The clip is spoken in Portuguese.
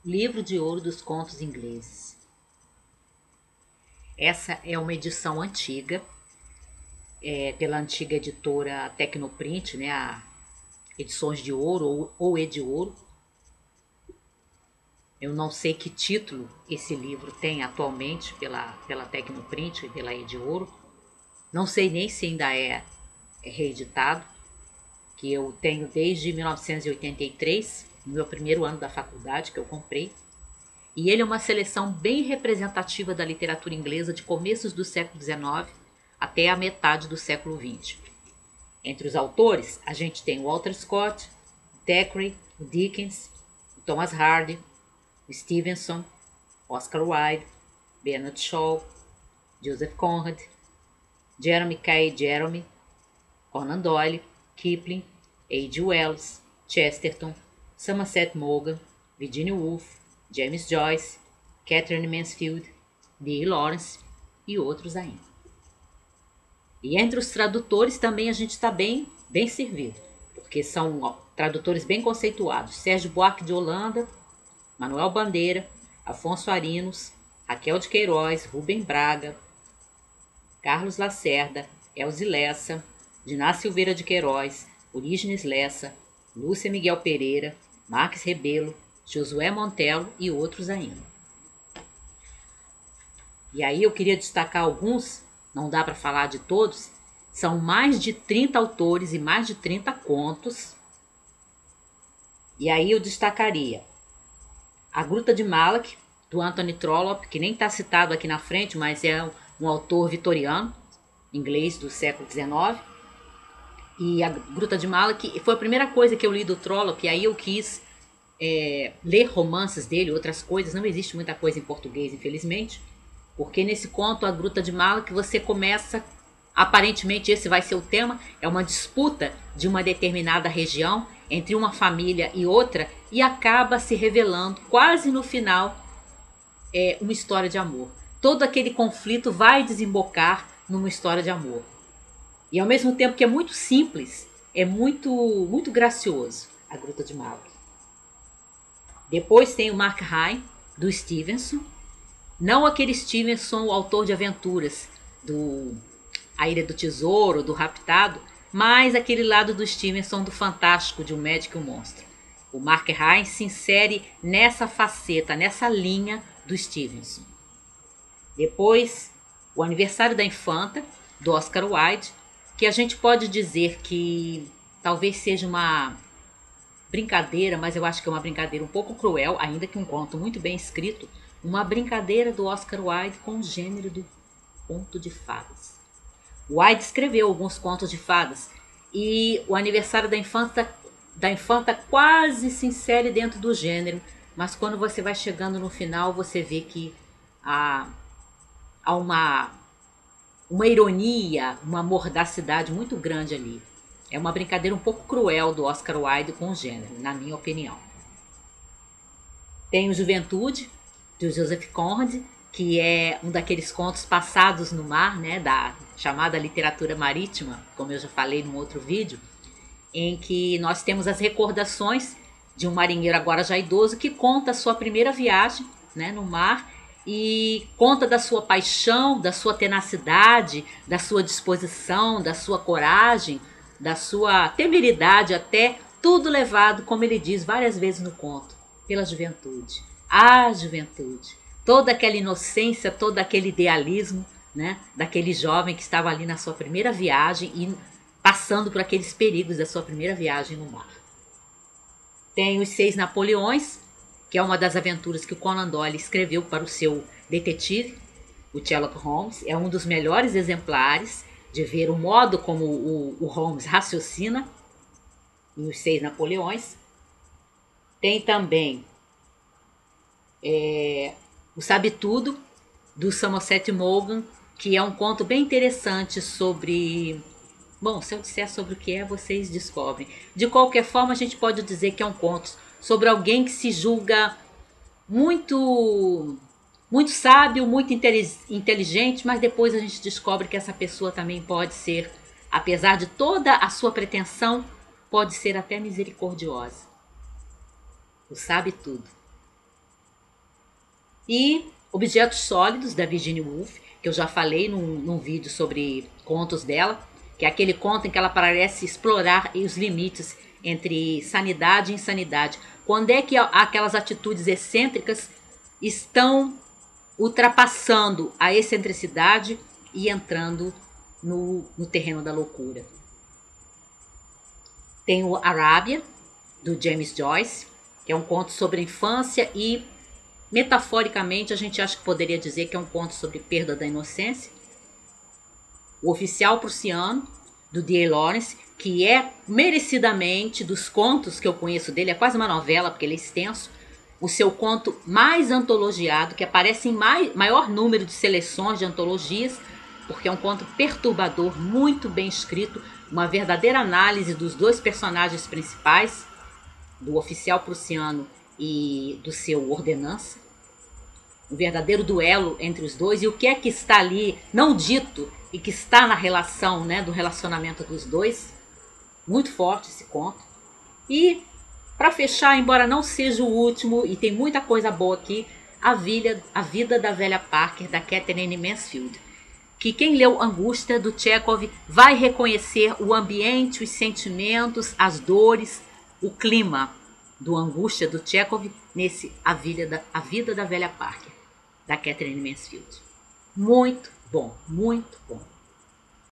Livro de Ouro dos Contos Ingleses. Essa é uma edição antiga, pela antiga editora Tecnoprint, né, a Edições de Ouro ou Ed Ouro. Eu não sei que título esse livro tem atualmente pela Tecnoprint, pela Ed Ouro. Não sei nem se ainda é reeditado, que eu tenho desde 1983, no meu primeiro ano da faculdade, que eu comprei. E ele é uma seleção bem representativa da literatura inglesa de começos do século XIX até a metade do século XX. Entre os autores, a gente tem o Walter Scott, o Thackeray, o Dickens, o Thomas Hardy, o Stevenson, Oscar Wilde, Bernard Shaw, Joseph Conrad, Jeremy K. Jerome, Conan Doyle, Kipling, H. Wells, Chesterton, Somerset Maugham, Virginia Woolf, James Joyce, Catherine Mansfield, D. Lawrence e outros ainda. E entre os tradutores também a gente está bem servido, porque são tradutores bem conceituados. Sérgio Buarque de Holanda, Manuel Bandeira, Afonso Arinos, Raquel de Queiroz, Rubem Braga, Carlos Lacerda, Elzi Lessa, Diná Silveira de Queiroz, Orígenes Lessa, Lúcia Miguel Pereira, Marques Rebelo, Josué Montelo e outros ainda. E aí eu queria destacar alguns, não dá para falar de todos, são mais de 30 autores e mais de 30 contos. E aí eu destacaria A Gruta de Malak, do Anthony Trollope, que nem está citado aqui na frente, mas é um autor vitoriano, inglês do século XIX. E A Gruta de Malak foi a primeira coisa que eu li do Trollope, e aí eu quis ler romances dele, outras coisas. Não existe muita coisa em português, infelizmente, porque nesse conto, A Gruta de Malak, você começa, aparentemente esse vai ser o tema, é uma disputa de uma determinada região entre uma família e outra, e acaba se revelando quase no final uma história de amor. Todo aquele conflito vai desembocar numa história de amor. E ao mesmo tempo que é muito simples, é muito gracioso, A Gruta de Malak. Depois tem o Mark Hain, do Stevenson. Não aquele Stevenson, o autor de aventuras, do A Ilha do Tesouro, do Raptado, mas aquele lado do Stevenson do fantástico, de Um Médico e um Monstro. O Mark Hain se insere nessa faceta, nessa linha do Stevenson. Depois, O Aniversário da Infanta, do Oscar Wilde, que a gente pode dizer que talvez seja uma brincadeira, mas eu acho que é uma brincadeira um pouco cruel, ainda que um conto muito bem escrito, uma brincadeira do Oscar Wilde com o gênero do conto de fadas. Wilde escreveu alguns contos de fadas e O Aniversário da Infanta quase se insere dentro do gênero, mas quando você vai chegando no final, você vê que há uma ironia, uma mordacidade muito grande ali. É uma brincadeira um pouco cruel do Oscar Wilde com o gênero, na minha opinião. Tem o Juventude, do Joseph Conrad, que é um daqueles contos passados no mar, né, da chamada literatura marítima, como eu já falei num outro vídeo, em que nós temos as recordações de um marinheiro agora já idoso que conta a sua primeira viagem, né, no mar, e conta da sua paixão, da sua tenacidade, da sua disposição, da sua coragem, da sua temeridade até, tudo levado, como ele diz várias vezes no conto, pela juventude. A juventude, toda aquela inocência, todo aquele idealismo, né, daquele jovem que estava ali na sua primeira viagem e passando por aqueles perigos da sua primeira viagem no mar. Tem Os Seis Napoleões, que é uma das aventuras que o Conan Doyle escreveu para o seu detetive, o Sherlock Holmes. É um dos melhores exemplares de ver o modo como o Holmes raciocina em Os Seis Napoleões. Tem também O Sabe Tudo, do Somerset Maugham, que é um conto bem interessante sobre... Bom, se eu disser sobre o que é, vocês descobrem. De qualquer forma, a gente pode dizer que é um conto sobre alguém que se julga muito sábio, muito inteligente, mas depois a gente descobre que essa pessoa também pode ser, apesar de toda a sua pretensão, pode ser até misericordiosa. O Sabe Tudo. E Objetos Sólidos, da Virginia Woolf, que eu já falei num vídeo sobre contos dela, que é aquele conto em que ela parece explorar os limites entre sanidade e insanidade. Quando é que aquelas atitudes excêntricas estão ultrapassando a excentricidade e entrando no terreno da loucura. Tem o Arábia, do James Joyce, que é um conto sobre a infância e, metaforicamente, a gente acha que poderia dizer que é um conto sobre perda da inocência. O Oficial Prussiano, do D.A. Lawrence, que é merecidamente, dos contos que eu conheço dele, é quase uma novela, porque ele é extenso, o seu conto mais antologiado, que aparece em maior número de seleções de antologias, porque é um conto perturbador, muito bem escrito, uma verdadeira análise dos dois personagens principais, do oficial prussiano e do seu ordenança, um verdadeiro duelo entre os dois, e o que é que está ali, não dito, e que está na relação, né, do relacionamento dos dois. Muito forte esse conto. E, para fechar, embora não seja o último, e tem muita coisa boa aqui, a Vida da Velha Parker, da Katherine Mansfield, que quem leu Angústia, do Chekhov, vai reconhecer o ambiente, os sentimentos, as dores, o clima do Angústia, do Chekhov, nesse A Vida da Velha Parker, da Katherine Mansfield. Muito bom, muito bom.